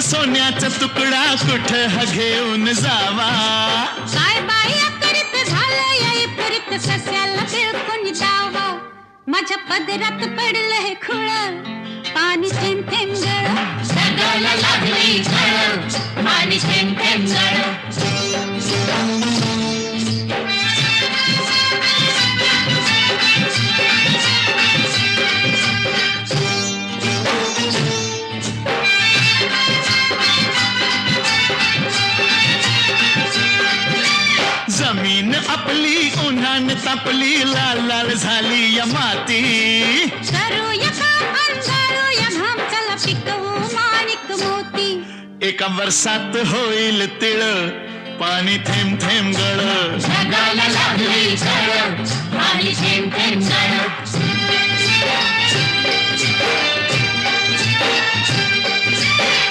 सोन्याचा तुकडा कुठं हा घेऊन जावा. काय बाई अकरीत झालं या इफरीत सस्याला बिळकून जावा. माझ्या पदरात पडलं हे खुळ पाणी थेंब थेंब गळ. ढगाला लागली झळ पाणी थेंब थेंब गळ. जमीन आपली उन्हान तापली लाल लाल झाली या माती. करूया काम अंधारूया घाम चला पिकवू माणिक मोती. एका वर्षात होईल तिळ पाणी थेंब थेंब गळ. ढगाला लागली झळ पाणी थेंब थेंब गळ.